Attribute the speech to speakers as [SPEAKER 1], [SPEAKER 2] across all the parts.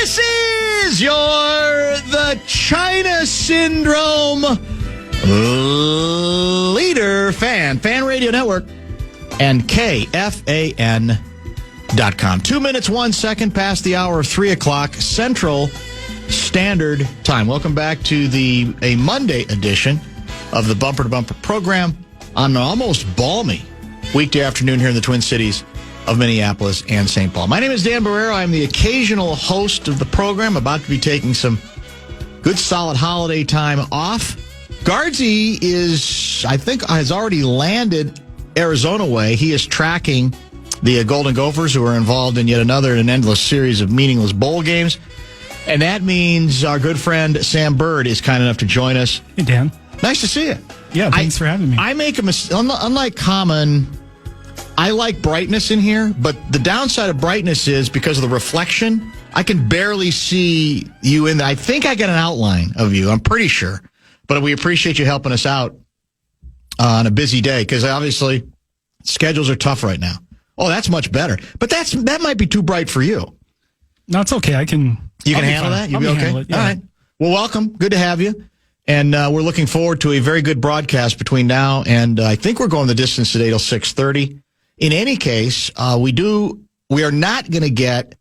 [SPEAKER 1] This is the China Syndrome leader fan radio network, and KFAN.com. 2 minutes, 1 second past the hour of 3 o'clock Central Standard Time. Welcome back to a Monday edition of the Bumper to Bumper program on an almost balmy weekday afternoon here in the Twin Cities of Minneapolis and St. Paul. My name is Dan Barrero. I'm the occasional host of the program, about to be taking some good solid holiday time off. Guardsy has already landed Arizona way. He is tracking the Golden Gophers, who are involved in yet another in an endless series of meaningless bowl games. And that means our good friend Sam Bird is kind enough to join us.
[SPEAKER 2] Hey, Dan.
[SPEAKER 1] Nice to see you.
[SPEAKER 2] Yeah, thanks for having me.
[SPEAKER 1] I make a mistake. Unlike common, I like brightness in here, but the downside of brightness is because of the reflection, I can barely see you in there. I think I got an outline of you. I'm pretty sure. But we appreciate you helping us out on a busy day, because obviously schedules are tough right now. Oh, that's much better. But that might be too bright for you.
[SPEAKER 2] No, it's okay. You can
[SPEAKER 1] handle that? You'll be okay?
[SPEAKER 2] Yeah.
[SPEAKER 1] All right. Well, welcome. Good to have you. And we're looking forward to a very good broadcast between now and I think we're going the distance today till 6:30. In any case, we are not going to get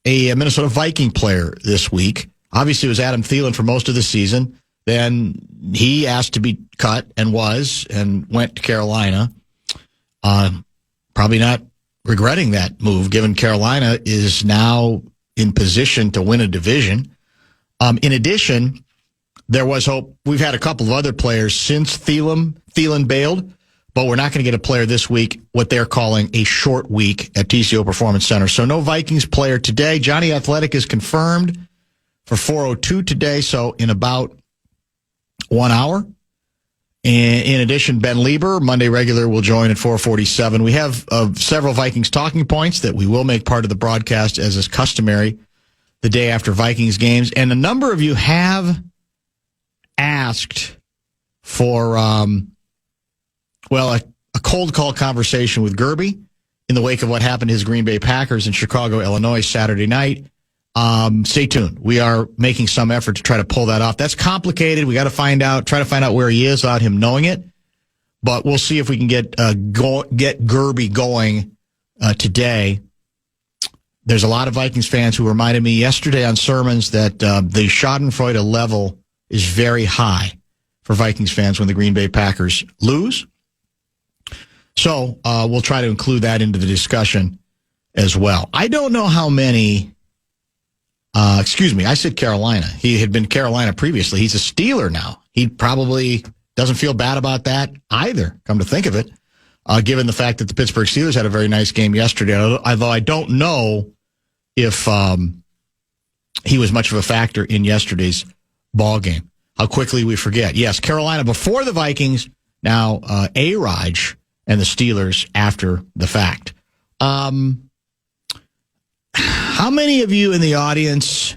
[SPEAKER 1] a Minnesota Viking player this week. Obviously, it was Adam Thielen for most of the season. Then he asked to be cut and went to Carolina. Probably not regretting that move, given Carolina is now in position to win a division. In addition, there was hope. We've had a couple of other players since Thielen bailed, but we're not going to get a player this week, what they're calling a short week at TCO Performance Center. So no Vikings player today. Johnny Athletic is confirmed for 4:02 today, so in about 1 hour. And in addition, Ben Lieber, Monday regular, will join at 4:47. We have several Vikings talking points that we will make part of the broadcast, as is customary, the day after Vikings games. And a number of you have asked for, a cold call conversation with Gerby in the wake of what happened to his Green Bay Packers in Chicago, Illinois, Saturday night. Stay tuned. We are making some effort to try to pull that off. That's complicated. We got to try to find out where he is without him knowing it. But we'll see if we can get Gerby going today. There's a lot of Vikings fans who reminded me yesterday on sermons that the Schadenfreude level is very high for Vikings fans when the Green Bay Packers lose. So we'll try to include that into the discussion as well. I don't know how many. I said Carolina. He had been Carolina previously. He's a Steeler now. He probably doesn't feel bad about that either, come to think of it, given the fact that the Pittsburgh Steelers had a very nice game yesterday, although I don't know if he was much of a factor in yesterday's ball game. How quickly we forget. Yes, Carolina before the Vikings, now A-Raj and the Steelers after the fact. How many of you in the audience,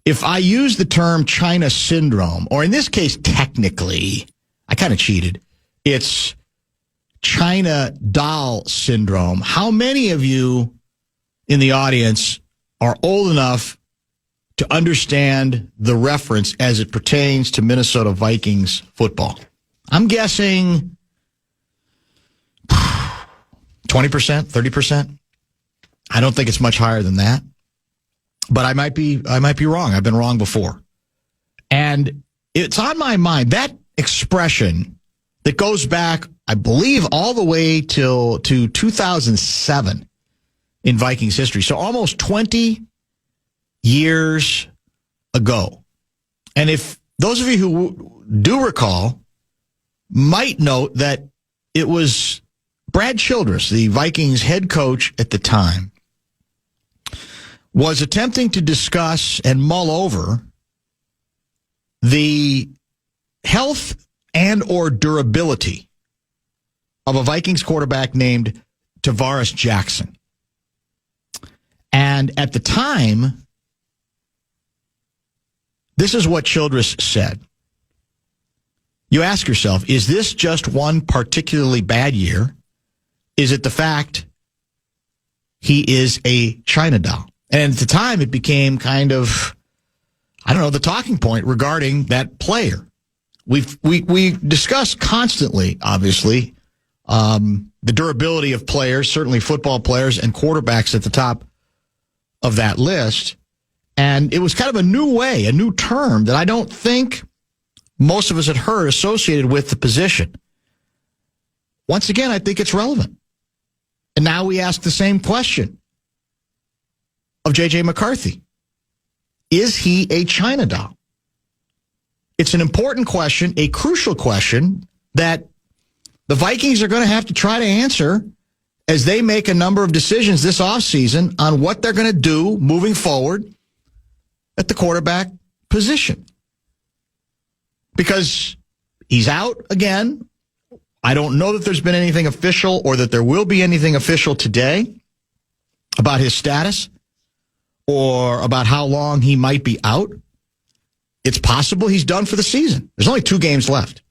[SPEAKER 1] if I use the term China Syndrome, or in this case, technically, I kind of cheated, it's China Doll Syndrome, how many of you in the audience are old enough to understand the reference as it pertains to Minnesota Vikings football? I'm guessing 20%, 30%. I don't think it's much higher than that, but I might be wrong. I've been wrong before. And it's on my mind, that expression that goes back, I believe, all the way to 2007 in Vikings history. So almost 20 years ago. And if those of you who do recall might note that it was Brad Childress, the Vikings head coach at the time, was attempting to discuss and mull over the health and or durability of a Vikings quarterback named Tavares Jackson. And at the time, this is what Childress said. You ask yourself, is this just one particularly bad year? Is it the fact he is a China doll? And at the time, it became kind of, the talking point regarding that player. We discuss constantly, obviously, the durability of players, certainly football players and quarterbacks at the top of that list. And it was kind of a new term that I don't think most of us had heard associated with the position. Once again, I think it's relevant. And now we ask the same question of J.J. McCarthy. Is he a China doll? It's an important question, a crucial question that the Vikings are going to have to try to answer as they make a number of decisions this offseason on what they're going to do moving forward at the quarterback position. Because he's out again. I don't know that there's been anything official or that there will be anything official today about his status or about how long he might be out. It's possible he's done for the season. There's only 2 games left.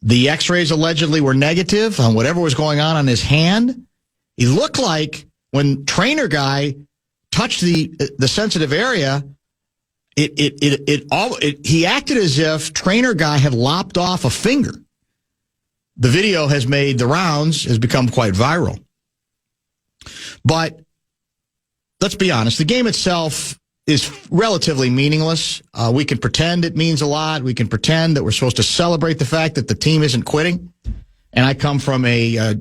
[SPEAKER 1] The x-rays allegedly were negative on whatever was going on his hand. He looked like when trainer guy touched the sensitive area, he acted as if trainer guy had lopped off a finger. The video has made the rounds, has become quite viral. But let's be honest, the game itself is relatively meaningless. We can pretend it means a lot. We can pretend that we're supposed to celebrate the fact that the team isn't quitting. And I come from a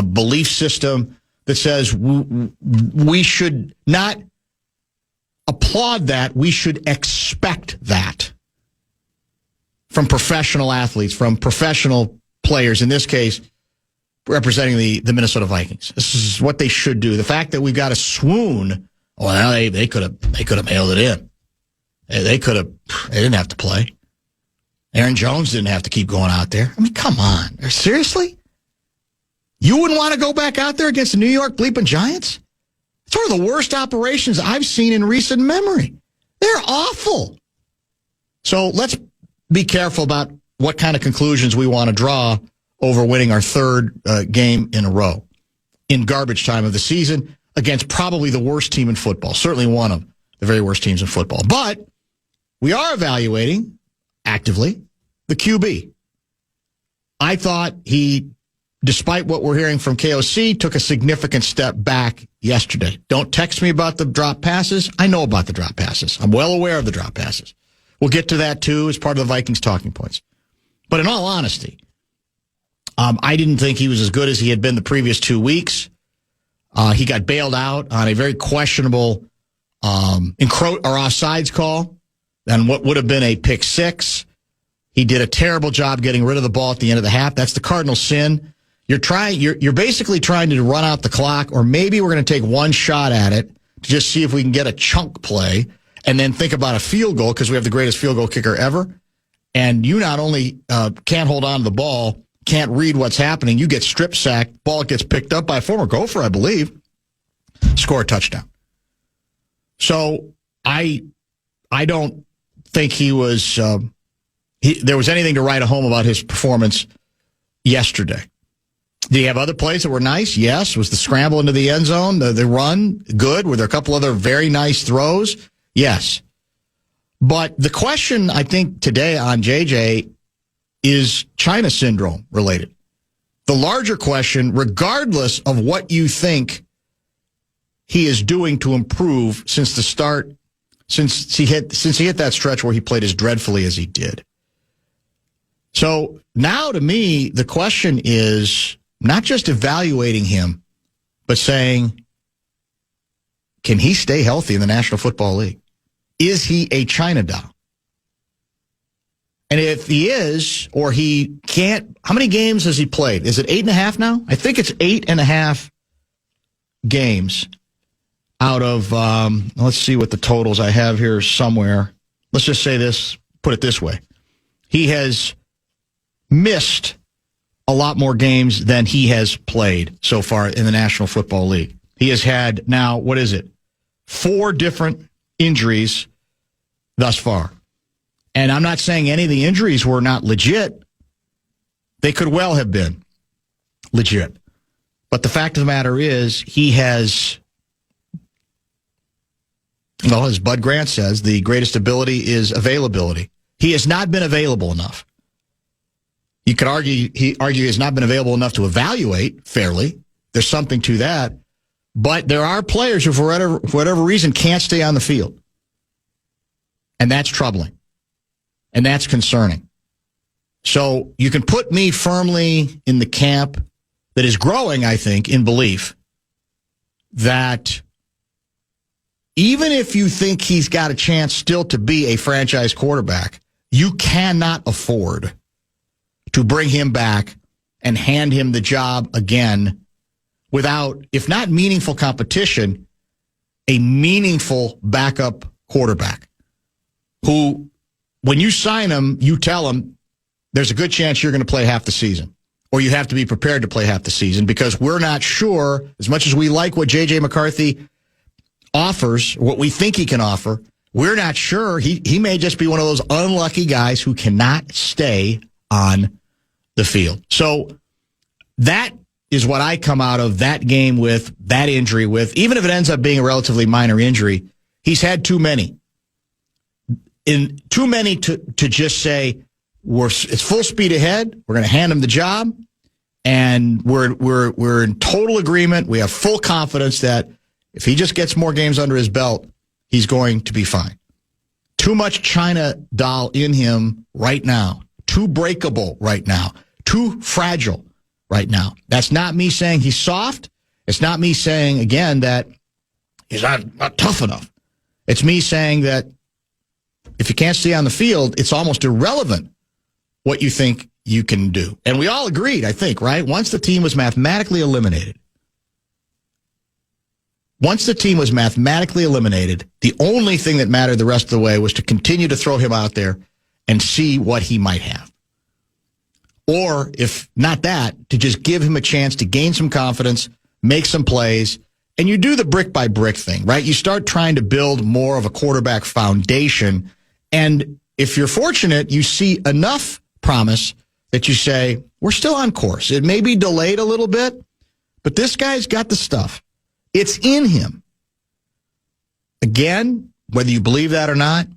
[SPEAKER 1] belief system that says we should not applaud that. We should expect that from professional athletes, from professional players, in this case, representing the Minnesota Vikings. This is what they should do. The fact that we got a swoon, well, they could have mailed it in. They didn't have to play. Aaron Jones didn't have to keep going out there. I mean, come on. Seriously? You wouldn't want to go back out there against the New York bleeping Giants? It's one of the worst operations I've seen in recent memory. They're awful. So let's be careful about what kind of conclusions we want to draw over winning our third game in a row in garbage time of the season against probably the worst team in football, certainly one of the very worst teams in football. But we are evaluating actively the QB. I thought he, despite what we're hearing from KOC, took a significant step back yesterday. Don't text me about the drop passes. I know about the drop passes. I'm well aware of the drop passes. We'll get to that, too, as part of the Vikings talking points. But in all honesty, I didn't think he was as good as he had been the previous 2 weeks. He got bailed out on a very questionable offsides call and what would have been a pick six. He did a terrible job getting rid of the ball at the end of the half. That's the cardinal sin. You're basically trying to run out the clock, or maybe we're going to take one shot at it to just see if we can get a chunk play and then think about a field goal because we have the greatest field goal kicker ever. And you not only can't hold on to the ball, can't read what's happening, you get strip sacked, ball gets picked up by a former Gopher, I believe, score a touchdown. So I don't think he was there was anything to write home about his performance yesterday. Did he have other plays that were nice? Yes. Was the scramble into the end zone, the run, good? Were there a couple other very nice throws? Yes. But the question, I think, today on JJ is China syndrome related. The larger question, regardless of what you think he is doing to improve since the start, since he hit that stretch where he played as dreadfully as he did. So now to me, the question is not just evaluating him, but saying, can he stay healthy in the National Football League? Is he a China doll? And if he is, or he can't, how many games has he played? Is it 8.5 now? I think it's 8.5 games out of, let's see what the totals I have here somewhere. Let's just say this, put it this way. He has missed a lot more games than he has played so far in the National Football League. He has had now, 4 different injuries thus far. And I'm not saying any of the injuries were not legit. They could well have been legit. But the fact of the matter is, he has as Bud Grant says, the greatest ability is availability. He has not been available enough. You could argue he has not been available enough to evaluate fairly. There's something to that. But there are players who, for whatever reason, can't stay on the field. And that's troubling. And that's concerning. So you can put me firmly in the camp that is growing, I think, in belief that even if you think he's got a chance still to be a franchise quarterback, you cannot afford to bring him back and hand him the job again without, if not meaningful competition, a meaningful backup quarterback who, when you sign him, you tell him there's a good chance you're going to play half the season, or you have to be prepared to play half the season, because we're not sure, as much as we like what J.J. McCarthy offers, what we think he can offer, we're not sure. He may just be one of those unlucky guys who cannot stay on the field. So that is what I come out of that game with, that injury with. Even if it ends up being a relatively minor injury, he's had too many. Too many to just say, it's full speed ahead, we're going to hand him the job, and we're in total agreement. We have full confidence that if he just gets more games under his belt, he's going to be fine. Too much China doll in him right now. Too breakable right now. Too fragile right now. That's not me saying he's soft. It's not me saying, again, that he's not tough enough. It's me saying that if you can't stay on the field, it's almost irrelevant what you think you can do. And we all agreed, I think, right? Once the team was mathematically eliminated, the only thing that mattered the rest of the way was to continue to throw him out there and see what he might have. Or, if not that, to just give him a chance to gain some confidence, make some plays, and you do the brick-by-brick thing, right? You start trying to build more of a quarterback foundation, and if you're fortunate, you see enough promise that you say, we're still on course. It may be delayed a little bit, but this guy's got the stuff. It's in him. Again, whether you believe that or not,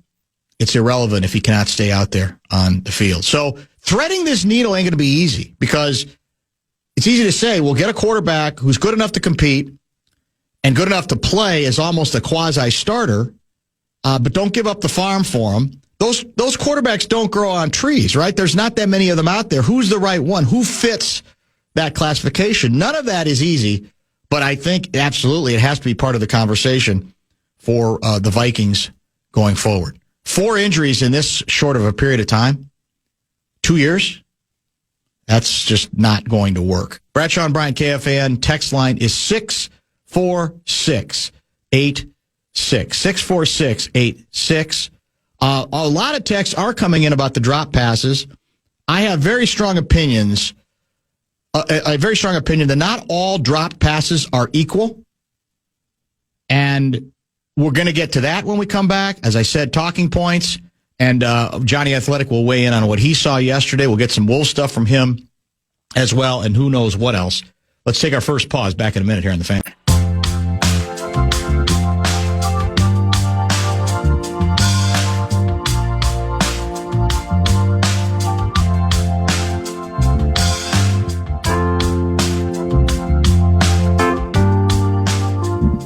[SPEAKER 1] it's irrelevant if he cannot stay out there on the field. So threading this needle ain't going to be easy, because it's easy to say, well, get a quarterback who's good enough to compete and good enough to play as almost a quasi-starter, but don't give up the farm for him. Those quarterbacks don't grow on trees, right? There's not that many of them out there. Who's the right one? Who fits that classification? None of that is easy, but I think absolutely it has to be part of the conversation for the Vikings going forward. 4 injuries in this short of a period of time. 2 years? That's just not going to work. Bradshaw and Bryant, KFAN. Text line is 64686. 64686. A lot of texts are coming in about the drop passes. I have very strong opinions. A very strong opinion that not all drop passes are equal. And we're going to get to that when we come back. As I said, talking points. And Johnny Athletic will weigh in on what he saw yesterday. We'll get some Wolves stuff from him as well, and who knows what else. Let's take our first pause. Back in a minute here on The Fan.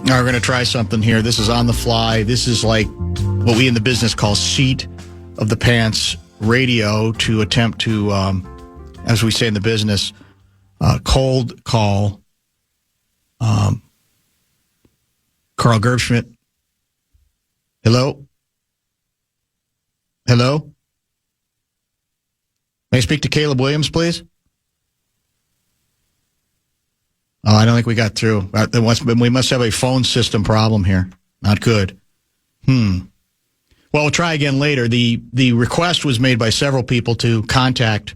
[SPEAKER 1] All right, we're going to try something here. This is on the fly. This is like what we in the business call seat of the pants radio, to attempt to, as we say in the business, cold call Carl Gerbschmidt. Hello? Hello? May I speak to Caleb Williams, please? Oh, I don't think we got through. We must have a phone system problem here. Not good. Well, we'll try again later. The request was made by several people to contact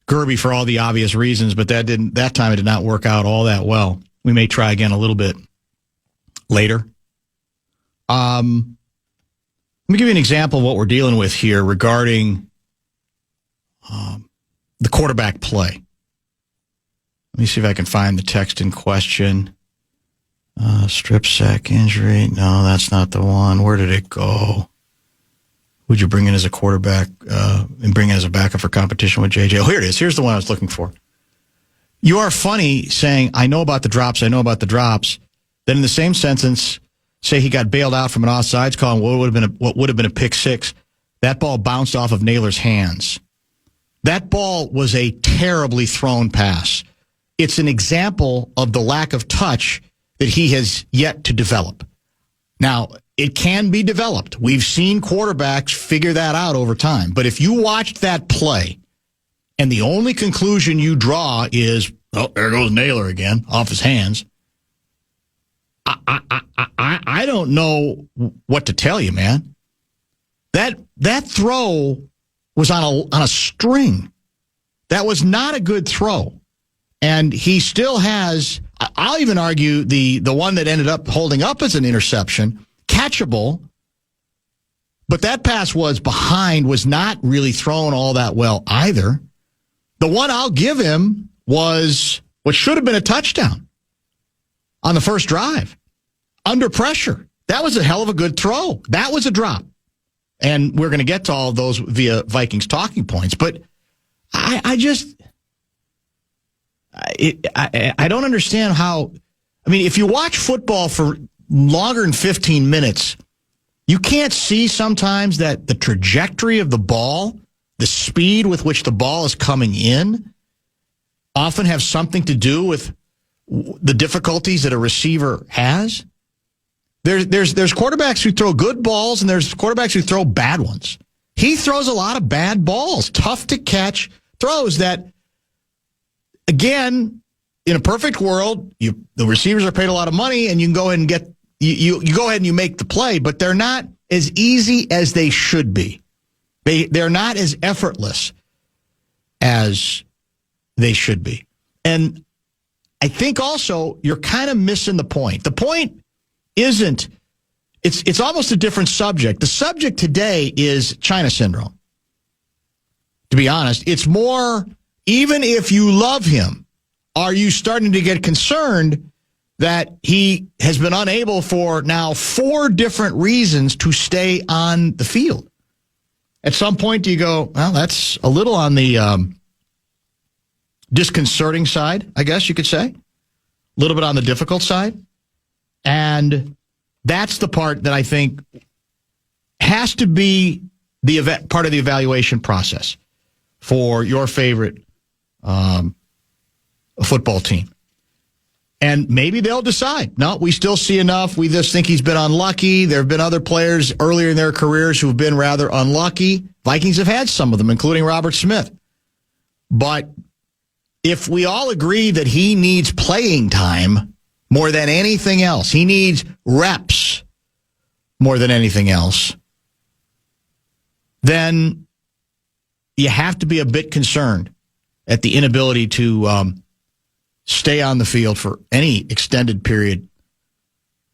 [SPEAKER 1] Gerby for all the obvious reasons, but that time it did not work out all that well. We may try again a little bit later. Let me give you an example of what we're dealing with here regarding the quarterback play. Let me see if I can find the text in question. Strip sack injury. No, that's not the one. Where did it go? Would you bring in as a quarterback and bring in as a backup for competition with JJ? Oh, here it is. Here's the one I was looking for. You are funny saying, I know about the drops. I know about the drops. Then in the same sentence, say he got bailed out from an offsides call and what would have been a pick six. That ball bounced off of Naylor's hands. That ball was a terribly thrown pass. It's an example of the lack of touch that he has yet to develop. Now, it can be developed. We've seen quarterbacks figure that out over time. But if you watched that play and the only conclusion you draw is, oh, there goes Naylor again, off his hands, I don't know what to tell you, man. That throw was on a string. That was not a good throw. And he still has, I'll even argue the one that ended up holding up as an interception, catchable, but that pass was behind, was not really thrown all that well either. The one I'll give him was what should have been a touchdown on the first drive. Under pressure. That was a hell of a good throw. That was a drop. And we're going to get to all of those via Vikings talking points. But I don't understand how. I mean, if you watch football for longer than 15 minutes, you can't see sometimes that the trajectory of the ball, the speed with which the ball is coming in, often have something to do with the difficulties that a receiver has. There's quarterbacks who throw good balls, and there's quarterbacks who throw bad ones. He throws a lot of bad balls, tough to catch throws that, again, in a perfect world, the receivers are paid a lot of money, and you can go ahead and get you go ahead and you make the play, but they're not as easy as they should be. They're not as effortless as they should be. And I think also you're kind of missing the point. The point isn't, it's almost a different subject. The subject today is China syndrome. To be honest, it's more, even if you love him, are you starting to get concerned that he has been unable for now 4 different reasons to stay on the field? At some point, do you go, well, that's a little on the disconcerting side, I guess you could say. A little bit on the difficult side. And that's the part that I think has to be the part of the evaluation process for your favorite football team. And maybe they'll decide, no, we still see enough. We just think he's been unlucky. There have been other players earlier in their careers who have been rather unlucky. Vikings have had some of them, including Robert Smith. But if we all agree that he needs playing time more than anything else, he needs reps more than anything else, then you have to be a bit concerned at the inability to stay on the field for any extended period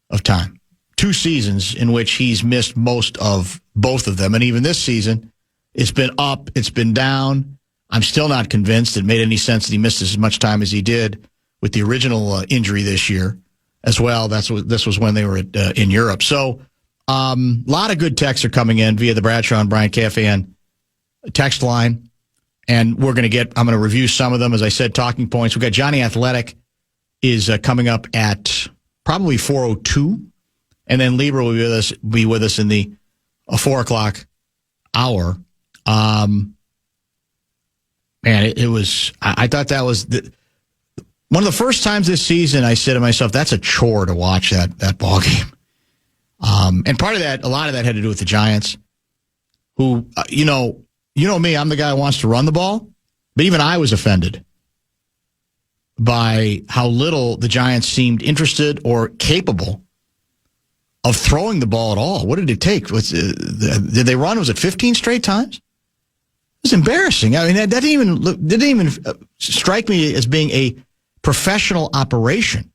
[SPEAKER 1] of time. 2 seasons in which he's missed most of both of them. And even this season, it's been up, it's been down. I'm still not convinced it made any sense that he missed as much time as he did with the original injury this year as well. This was when they were in Europe. So a lot of good texts are coming in via the Bradshaw and Bryant KFAN text line. And I'm going to review some of them. As I said, talking points. We've got Johnny Athletic is coming up at probably 4:02. And then Lieber will be with us in the 4 o'clock hour. Man, it was, I thought that was one of the first times this season I said to myself, that's a chore to watch that ball game. And part of that, a lot of that had to do with the Giants, who, you know me, I'm the guy who wants to run the ball. But even I was offended by how little the Giants seemed interested or capable of throwing the ball at all. What did it take? Did they run? Was it 15 straight times? It was embarrassing. I mean, that didn't even strike me as being a professional operation.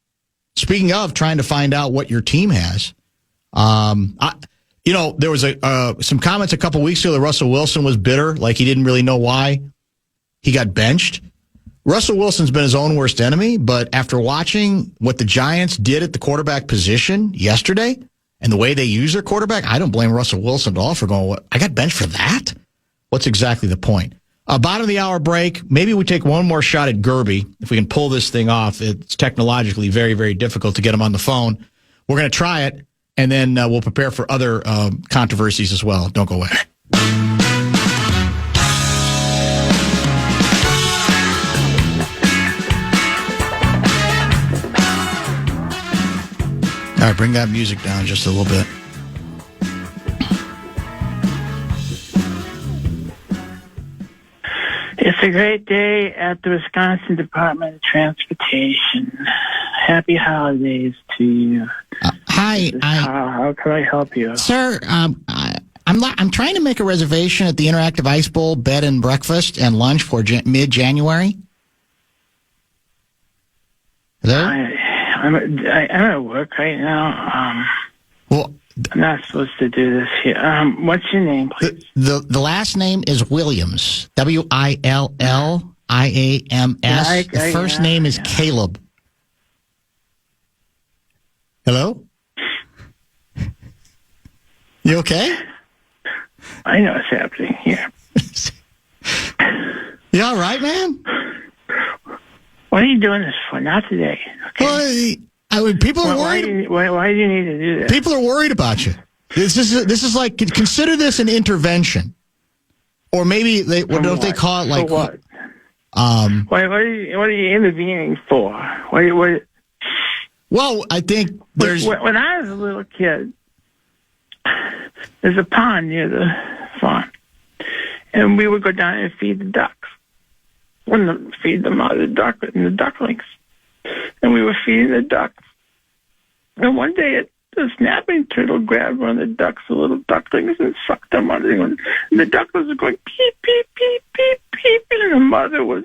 [SPEAKER 1] Speaking of trying to find out what your team has, there was some comments a couple weeks ago that Russell Wilson was bitter, like he didn't really know why he got benched. Russell Wilson's been his own worst enemy, but after watching what the Giants did at the quarterback position yesterday and the way they use their quarterback, I don't blame Russell Wilson at all for going, I got benched for that? What's exactly the point? Bottom of the hour break, maybe we take one more shot at Gerby. If we can pull this thing off, it's technologically very, very difficult to get him on the phone. We're going to try it, and then we'll prepare for other controversies as well. Don't go away. All right, bring that music down just a little bit.
[SPEAKER 3] It's a great day at the Wisconsin Department of Transportation. Happy holidays to you.
[SPEAKER 1] Hi.
[SPEAKER 3] How can I help you?
[SPEAKER 1] Sir, I'm trying to make a reservation at the Interactive Ice Bowl bed and breakfast and lunch for mid-January. Hello?
[SPEAKER 3] I'm at work right now.
[SPEAKER 1] Well,
[SPEAKER 3] I'm not supposed to do this here. What's your name, please?
[SPEAKER 1] The last name is Williams. Williams. The first name is Caleb. Hello? You okay?
[SPEAKER 3] I know what's happening here.
[SPEAKER 1] You all right, man?
[SPEAKER 3] What are you doing this for? Not today. Okay.
[SPEAKER 1] Well, people are worried.
[SPEAKER 3] Why do you need to do this?
[SPEAKER 1] People are worried about you. This is like, consider this an intervention, or maybe they call it like
[SPEAKER 3] for what? What are you intervening for?
[SPEAKER 1] Well, I think there's
[SPEAKER 3] when I was a little kid, there's a pond near the farm, and we would go down and feed the ducks. Feed them out of the ducklings. And we were feeding the ducks. And one day, the snapping turtle grabbed one of the ducks, the little ducklings, and sucked them under. And the ducklings were going, peep, peep, peep, peep, peep. And the mother was...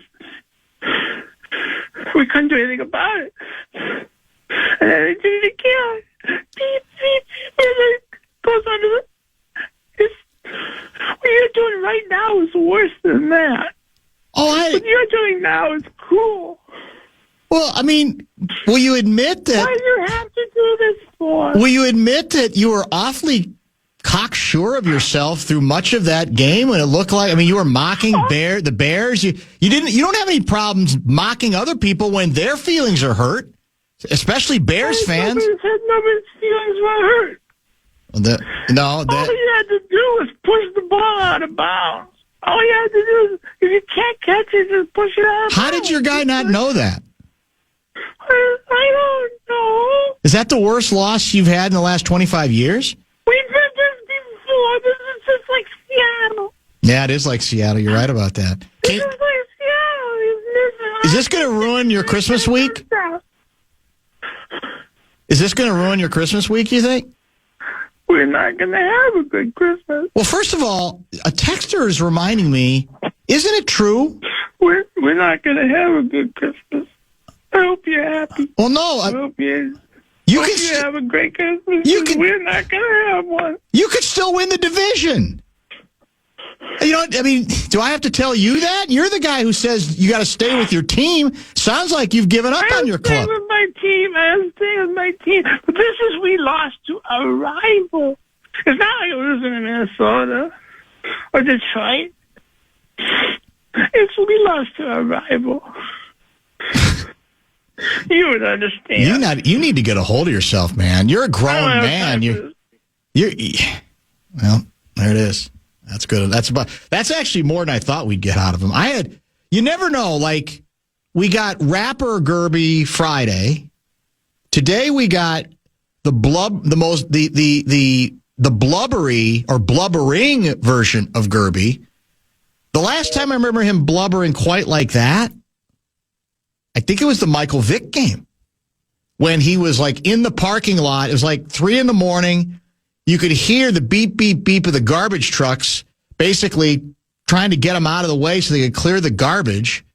[SPEAKER 3] We couldn't do anything about it. And then they did it again. Peep, peep, peep. And then it goes under the... What you're doing right now is worse than that. What you're doing now is cool.
[SPEAKER 1] Well, I mean, will you admit that...
[SPEAKER 3] Why do you have to do this for?
[SPEAKER 1] Will you admit that you were awfully cocksure of yourself through much of that game when it looked like... I mean, you were mocking the Bears. You don't have any problems mocking other people when their feelings are hurt, especially Bears fans.
[SPEAKER 3] Nobody's feelings were hurt.
[SPEAKER 1] All you
[SPEAKER 3] had to do was push the ball out of bounds. All you had to do is, if you can't catch it, just push it out of bounds.
[SPEAKER 1] How did your guy not know that?
[SPEAKER 3] I don't know.
[SPEAKER 1] Is that the worst loss you've had in the last 25 years?
[SPEAKER 3] We've been this before. This is just like Seattle.
[SPEAKER 1] Yeah, it is like Seattle. You're right about that.
[SPEAKER 3] This is like Seattle.
[SPEAKER 1] Is this going to ruin your Christmas week? Is this going to ruin your Christmas week, you think?
[SPEAKER 3] We're not going to have a good Christmas.
[SPEAKER 1] Well, first of all, a texter is reminding me, isn't it true?
[SPEAKER 3] We're not going to have a good Christmas. I hope you're happy.
[SPEAKER 1] Well, no.
[SPEAKER 3] I hope you have a great Christmas. We're not going to have one.
[SPEAKER 1] You could still win the division. You know, I mean, do I have to tell you that? You're the guy who says you got to stay with your team. Sounds like you've given up on your club.
[SPEAKER 3] I'm staying with my team. I'm staying with my team. But we lost to a rival. It's not like we're losing to Minnesota or Detroit. We lost to a rival. You would understand.
[SPEAKER 1] You need to get a hold of yourself, man. You're a grown man. Well, there it is. That's good. That's actually more than I thought we'd get out of him. You never know. Like, we got rapper Gerby Friday. Today we got the blubbery or blubbering version of Gerby. The last time I remember him blubbering quite like that, I think it was the Michael Vick game when he was like in the parking lot. It was like 3 a.m. You could hear the beep, beep, beep of the garbage trucks basically trying to get him out of the way so they could clear the garbage.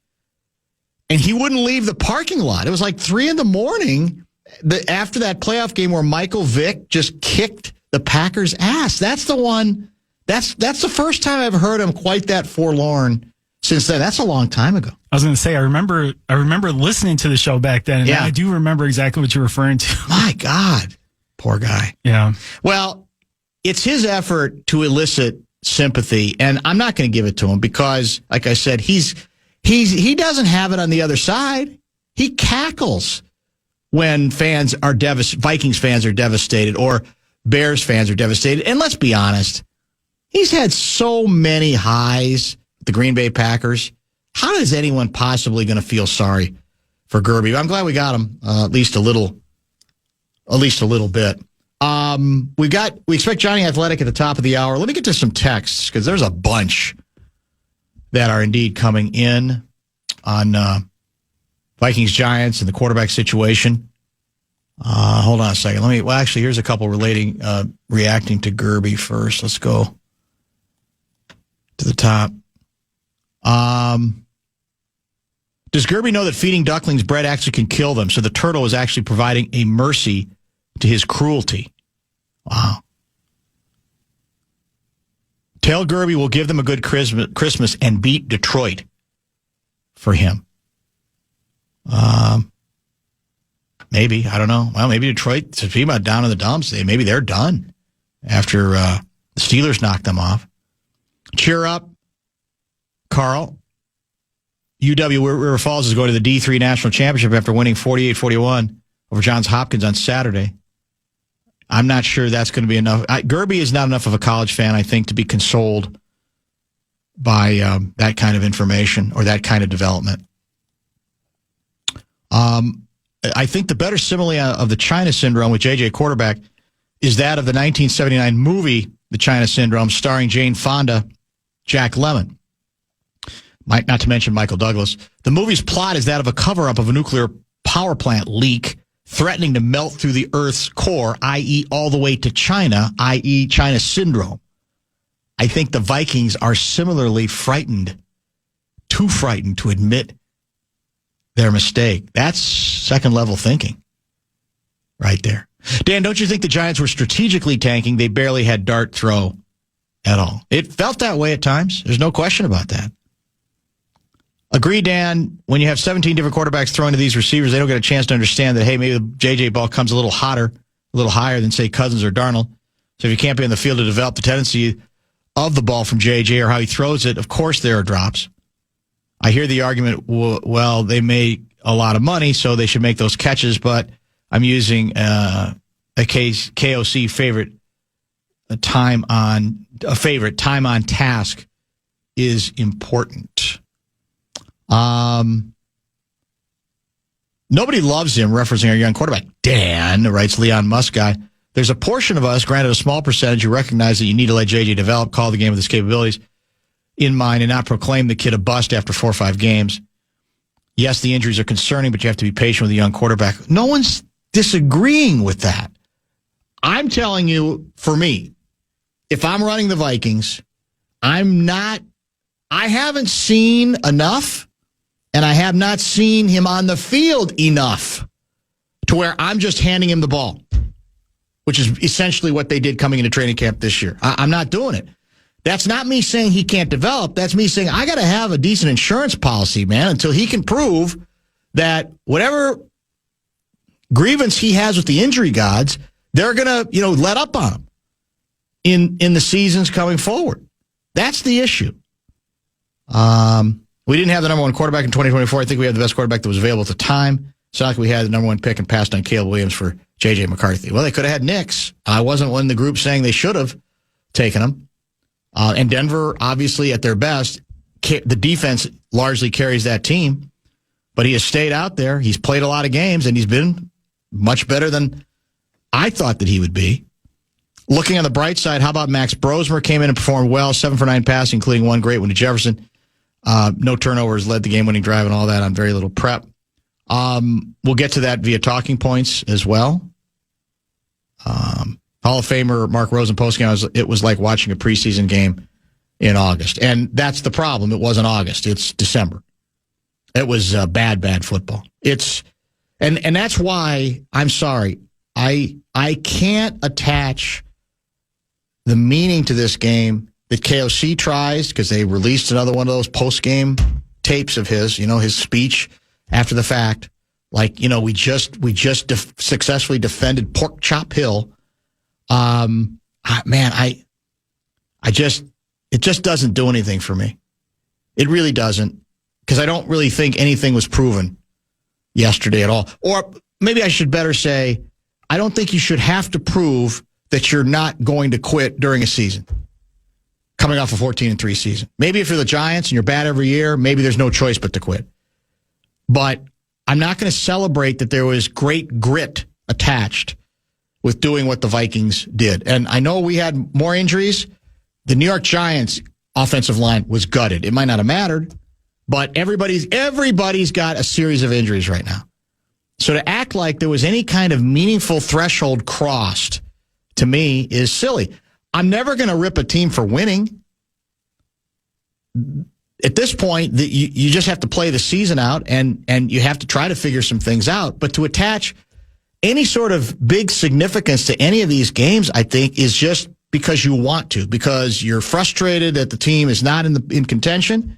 [SPEAKER 1] And he wouldn't leave the parking lot. It was like 3 a.m. After that playoff game where Michael Vick just kicked the Packers' ass. That's the one. That's the first time I've heard him quite that forlorn since then. That's a long time ago.
[SPEAKER 2] I was going to say, I remember listening to the show back then, and
[SPEAKER 1] Yeah.
[SPEAKER 2] I do remember exactly what you're referring to.
[SPEAKER 1] My God, poor guy.
[SPEAKER 2] Yeah.
[SPEAKER 1] Well, it's his effort to elicit sympathy, and I'm not going to give it to him because, like I said, he doesn't have it on the other side. He cackles when Vikings fans are devastated or Bears fans are devastated. And let's be honest, he's had so many highs with the Green Bay Packers. How is anyone possibly going to feel sorry for Gerby? I'm glad we got him at least a little bit. We expect Johnny Athletic at the top of the hour. Let me get to some texts because there's a bunch that are indeed coming in on Vikings Giants and the quarterback situation. Hold on a second. Actually, here's a couple reacting to Gerby first. Let's go to the top. Does Gerby know that feeding ducklings bread actually can kill them? So the turtle is actually providing a mercy to his cruelty. Wow. Tell Gerby we'll give them a good Christmas and beat Detroit for him. Maybe. I don't know. Well, maybe Detroit, to be about down in the dumps, maybe they're done after the Steelers knocked them off. Cheer up, Carl. UW River Falls is going to the D3 National Championship after winning 48-41 over Johns Hopkins on Saturday. I'm not sure that's going to be enough. Gerby is not enough of a college fan, I think, to be consoled by that kind of information or that kind of development. I think the better simile of the China Syndrome with J.J. quarterback is that of the 1979 movie, The China Syndrome, starring Jane Fonda, Jack Lemmon. Not to mention Michael Douglas. The movie's plot is that of a cover-up of a nuclear power plant leak threatening to melt through the Earth's core, i.e. all the way to China, i.e. China Syndrome. I think the Vikings are similarly frightened, too frightened to admit their mistake. That's second-level thinking right there. Dan, don't you think the Giants were strategically tanking? They barely had dart throw at all. It felt that way at times. There's no question about that. Agree, Dan, when you have 17 different quarterbacks throwing to these receivers, they don't get a chance to understand that, hey, maybe the J.J. ball comes a little hotter, a little higher than, say, Cousins or Darnold. So if you can't be on the field to develop the tendency of the ball from J.J. or how he throws it, of course there are drops. I hear the argument, well, they make a lot of money, so they should make those catches, but I'm using a KOC favorite time on task is important. Nobody loves him, referencing our young quarterback. Dan, writes Leon Musk guy. There's a portion of us, granted a small percentage, who recognize that you need to let JJ develop, call the game with his capabilities in mind, and not proclaim the kid a bust after 4 or 5 games. Yes, the injuries are concerning, but you have to be patient with a young quarterback. No one's disagreeing with that. I'm telling you, for me, if I'm running the Vikings, I haven't seen enough, and I have not seen him on the field enough to where I'm just handing him the ball, which is essentially what they did coming into training camp this year. I'm not doing it. That's not me saying he can't develop. That's me saying I got to have a decent insurance policy, man, until he can prove that whatever grievance he has with the injury gods, they're going to, let up on him in the seasons coming forward. That's the issue. We didn't have the number one quarterback in 2024. I think we had the best quarterback that was available at the time. It's not like we had the number one pick and passed on Caleb Williams for J.J. McCarthy. Well, they could have had Nix. I wasn't one in the group saying they should have taken him. And Denver, obviously, at their best, the defense largely carries that team. But he has stayed out there. He's played a lot of games, and he's been much better than I thought that he would be. Looking on the bright side, how about Max Brosmer? Came in and performed well, 7 for 9 passing, including one great one to Jefferson. No turnovers, led the game-winning drive and all that on very little prep. We'll get to that via talking points as well. Hall of Famer Mark Rosen postgame, it was like watching a preseason game in August. And that's the problem. It wasn't August. It's December. It was bad football. And that's why, I'm sorry, I can't attach the meaning to this game that KOC tries, because they released another one of those post-game tapes of his, his speech after the fact. Like, we just successfully defended Pork Chop Hill. It just doesn't do anything for me. It really doesn't, because I don't really think anything was proven yesterday at all. Or maybe I should better say, I don't think you should have to prove that you're not going to quit during a season, coming off a 14-3 season. Maybe if you're the Giants and you're bad every year, maybe there's no choice but to quit. But I'm not going to celebrate that there was great grit attached with doing what the Vikings did. And I know we had more injuries. The New York Giants offensive line was gutted. It might not have mattered, but everybody's got a series of injuries right now. So to act like there was any kind of meaningful threshold crossed, to me, is silly. I'm never going to rip a team for winning. At this point, you just have to play the season out, and you have to try to figure some things out. But to attach any sort of big significance to any of these games, I think, is just because you want to, because you're frustrated that the team is not in contention,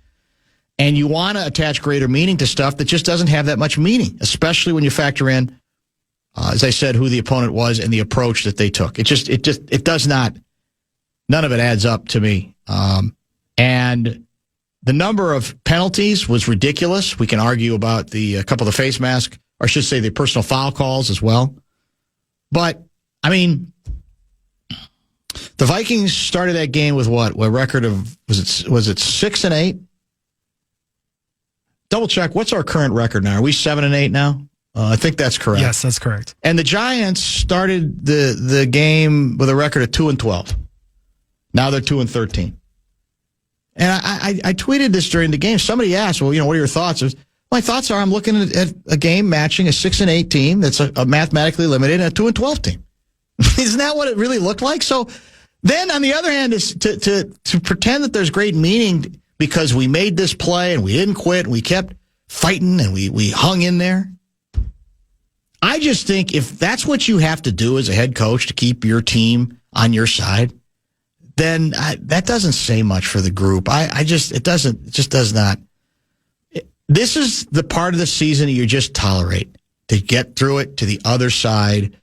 [SPEAKER 1] and you want to attach greater meaning to stuff that just doesn't have that much meaning, especially when you factor in, as I said, who the opponent was and the approach that they took. It does not, none of it adds up to me. And the number of penalties was ridiculous. We can argue about a couple of the face mask, or I should say the personal foul calls as well. But, I mean, the Vikings started that game with what? A record of, was it 6-8? Double check. What's our current record now? Are we 7-8 now? I think that's correct.
[SPEAKER 2] Yes, that's correct.
[SPEAKER 1] And the Giants started the game with a record of 2-12. Now they're 2-13. And I tweeted this during the game. Somebody asked, well, what are your thoughts? My thoughts are I'm looking at a game matching a 6-8 team that's a mathematically limited and a 2-12 team. Isn't that what it really looked like? So then on the other hand is to pretend that there's great meaning because we made this play and we didn't quit and we kept fighting and we hung in there. I just think if that's what you have to do as a head coach to keep your team on your side, then that doesn't say much for the group. It just does not. This is the part of the season that you just tolerate, to get through it to the other side,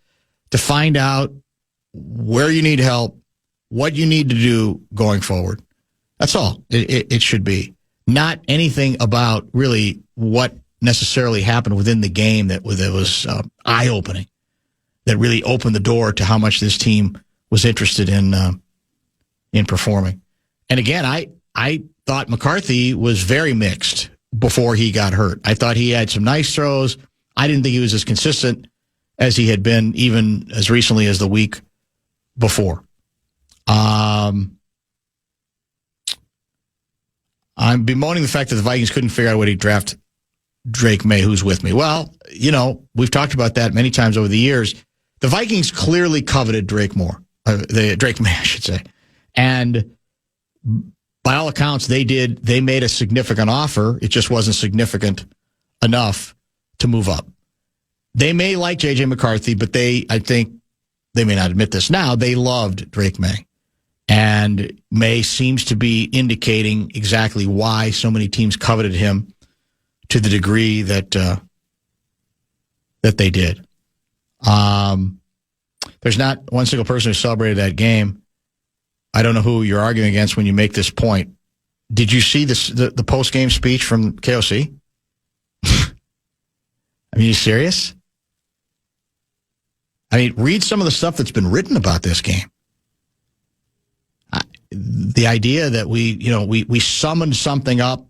[SPEAKER 1] to find out where you need help, what you need to do going forward. That's all it should be. Not anything about really what necessarily happened within the game that was eye-opening, that really opened the door to how much this team was interested in performing. And again, I thought McCarthy was very mixed before he got hurt. I thought he had some nice throws. I didn't think he was as consistent as he had been even as recently as the week before. I'm bemoaning the fact that the Vikings couldn't figure out a way to draft Drake May, who's with me. Well, we've talked about that many times over the years. The Vikings clearly coveted Drake May, I should say. And by all accounts, they made a significant offer. It just wasn't significant enough to move up. They may like J.J. McCarthy, but I think they may not admit this now. They loved Drake May. And May seems to be indicating exactly why so many teams coveted him to the degree that they did. There's not one single person who celebrated that game. I don't know who you're arguing against when you make this point. Did you see the post-game speech from KOC? I mean, you serious? I mean, read some of the stuff that's been written about this game. The idea that we summoned something up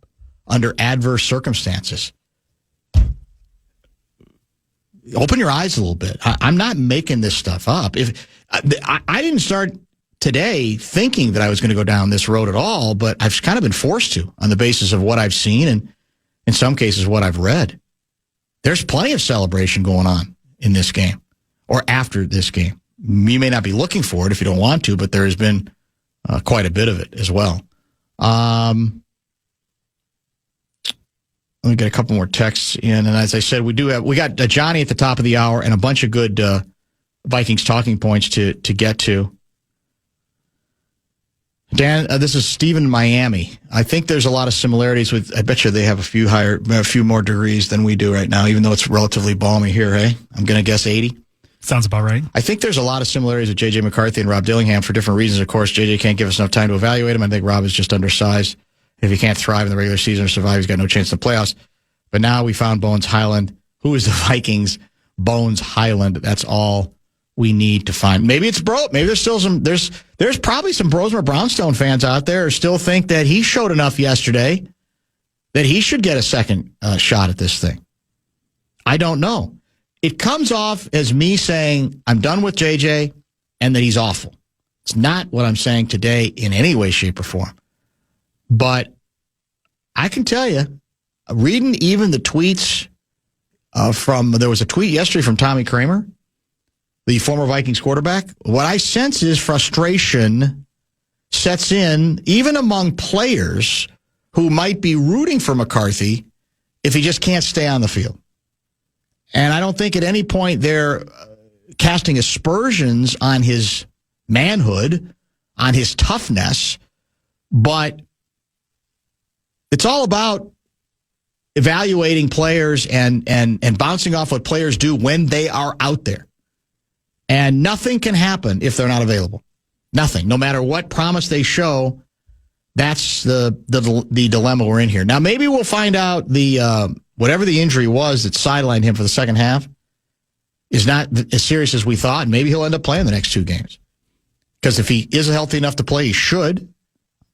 [SPEAKER 1] under adverse circumstances. Open your eyes a little bit. I'm not making this stuff up. If I didn't start today thinking that I was going to go down this road at all, but I've kind of been forced to on the basis of what I've seen and in some cases what I've read. There's plenty of celebration going on in this game or after this game. You may not be looking for it if you don't want to, but there has been quite a bit of it as well. Let me get a couple more texts in. And as I said, we got Johnny at the top of the hour and a bunch of good Vikings talking points to get to. Dan, this is Stephen in Miami. I think there's a lot of similarities with, I bet you they have a few more degrees than we do right now, even though it's relatively balmy here, hey? I'm going to guess 80.
[SPEAKER 2] Sounds about right.
[SPEAKER 1] I think there's a lot of similarities with J.J. McCarthy and Rob Dillingham for different reasons. Of course, J.J. can't give us enough time to evaluate him. I think Rob is just undersized. If he can't thrive in the regular season or survive, he's got no chance in the playoffs. But now we found Bones Highland. Who is the Vikings? Bones Highland. That's all we need to find. Maybe it's Bro. Maybe there's still some. There's probably some Brosmer Brownstone fans out there who still think that he showed enough yesterday that he should get a second shot at this thing. I don't know. It comes off as me saying I'm done with JJ and that he's awful. It's not what I'm saying today in any way, shape, or form. But I can tell you, reading even the tweets there was a tweet yesterday from Tommy Kramer, the former Vikings quarterback. What I sense is frustration sets in even among players who might be rooting for McCarthy if he just can't stay on the field. And I don't think at any point they're casting aspersions on his manhood, on his toughness, but it's all about evaluating players and bouncing off what players do when they are out there. And nothing can happen if they're not available. Nothing. No matter what promise they show, that's the dilemma we're in here. Now, maybe we'll find out whatever the injury was that sidelined him for the second half is not as serious as we thought, and maybe he'll end up playing the next two games. Because if he is healthy enough to play, he should.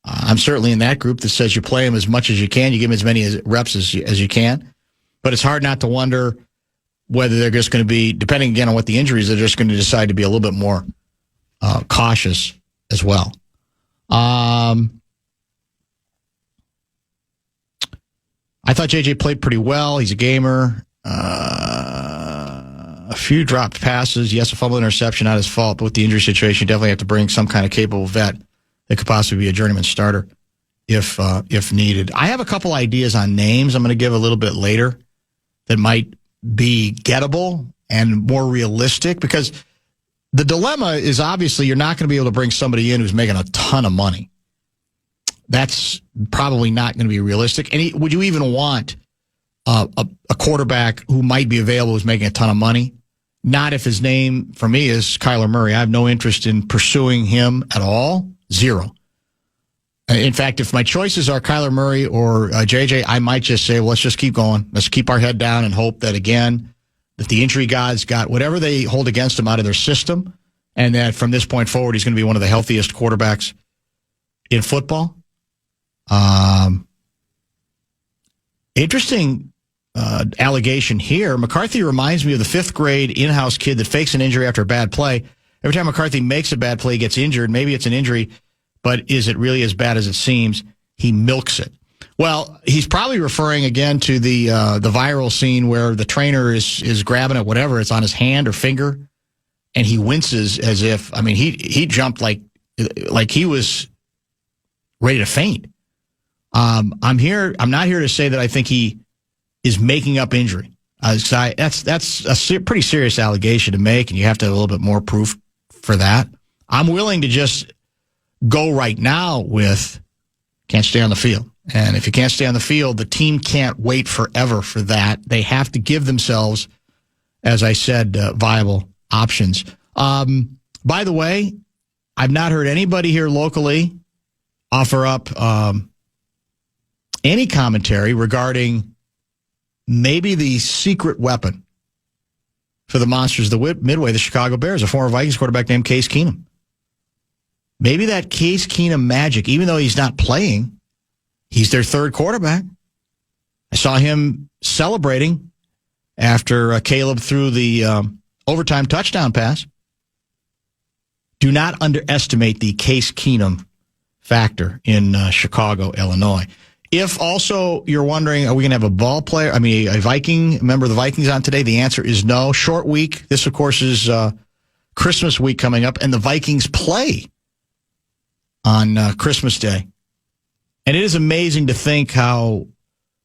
[SPEAKER 1] I'm certainly in that group that says you play him as much as you can. You give him as many reps as you can. But it's hard not to wonder whether they're just going to be, depending again on what the injuries, they're just going to decide to be a little bit more cautious as well. I thought JJ played pretty well. He's a gamer. A few dropped passes. Yes, a fumble interception, not his fault. But with the injury situation, you definitely have to bring some kind of capable vet that could possibly be a journeyman starter if needed. I have a couple ideas on names I'm going to give a little bit later that might be gettable and more realistic, because the dilemma is obviously you're not going to be able to bring somebody in who's making a ton of money. That's probably not going to be realistic. And would you even want a quarterback who might be available who's making a ton of money? Not if his name, for me, is Kyler Murray. I have no interest in pursuing him at all. Zero. In fact, if my choices are Kyler Murray or JJ, I might just say, well, let's just keep going. Let's keep our head down and hope that, again, that the injury gods got whatever they hold against him out of their system, and that from this point forward, he's going to be one of the healthiest quarterbacks in football. Interesting allegation here. McCarthy reminds me of the fifth grade in-house kid that fakes an injury after a bad play. Every time McCarthy makes a bad play, he gets injured. Maybe it's an injury, but is it really as bad as it seems? He milks it. Well, he's probably referring again to the viral scene where the trainer is grabbing at whatever, it's on his hand or finger, and he winces as if, I mean, he jumped like he was ready to faint. I'm not here to say that I think he is making up injury. That's a pretty serious allegation to make, and you have to have a little bit more proof for that. I'm willing to just go right now with can't stay on the field. And if you can't stay on the field, the team can't wait forever for that. They have to give themselves, as I said, viable options. By the way, I've not heard anybody here locally offer up any commentary regarding maybe the secret weapon for the Monsters of the Midway, the Chicago Bears, a former Vikings quarterback named Case Keenum. Maybe that Case Keenum magic, even though he's not playing, he's their third quarterback. I saw him celebrating after Caleb threw the overtime touchdown pass. Do not underestimate the Case Keenum factor in Chicago, Illinois. If also you're wondering, are we going to have a Viking member of the Vikings on today? The answer is no. Short week. This, of course, is Christmas week coming up, and the Vikings play on Christmas Day. And it is amazing to think how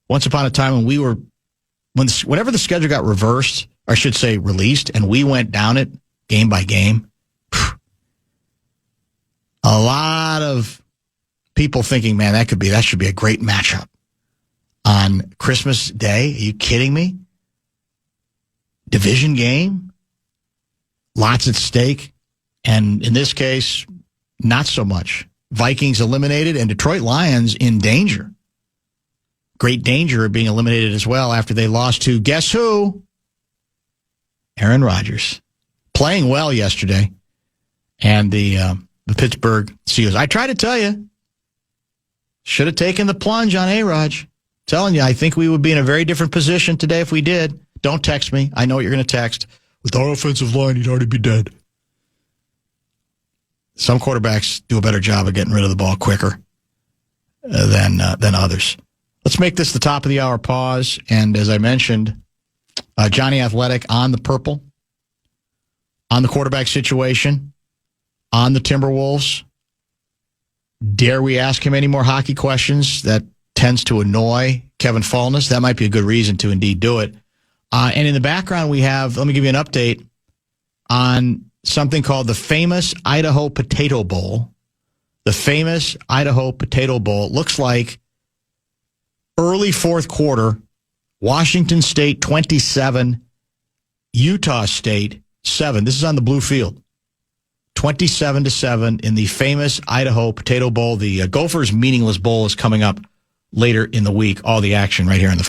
[SPEAKER 1] once upon a time whenever the schedule got reversed, or I should say released, and we went down it game by game, a lot of people thinking, man, that should be a great matchup on Christmas Day. Are you kidding me? Division game, lots at stake, and in this case, not so much. Vikings eliminated and Detroit Lions in danger. Great danger of being eliminated as well after they lost to, guess who? Aaron Rodgers. Playing well yesterday. And the Pittsburgh Steelers. I tried to tell you, should have taken the plunge on A-Raj. Telling you, I think we would be in a very different position today if we did. Don't text me. I know what you're going to text. With our offensive line, he'd already be dead. Some quarterbacks do a better job of getting rid of the ball quicker than others. Let's make this the top of the hour pause. And as I mentioned, Johnny Athletic on the purple, on the quarterback situation, on the Timberwolves. Dare we ask him any more hockey questions? That tends to annoy Kevin Fallness. That might be a good reason to indeed do it. And in the background, we have, let me give you an update on something called the famous Idaho Potato Bowl. The famous Idaho Potato Bowl. It looks like early fourth quarter, Washington State 27, Utah State 7. This is on the blue field. 27-7 in the famous Idaho Potato Bowl. The Gophers Meaningless Bowl is coming up later in the week. All the action right here in the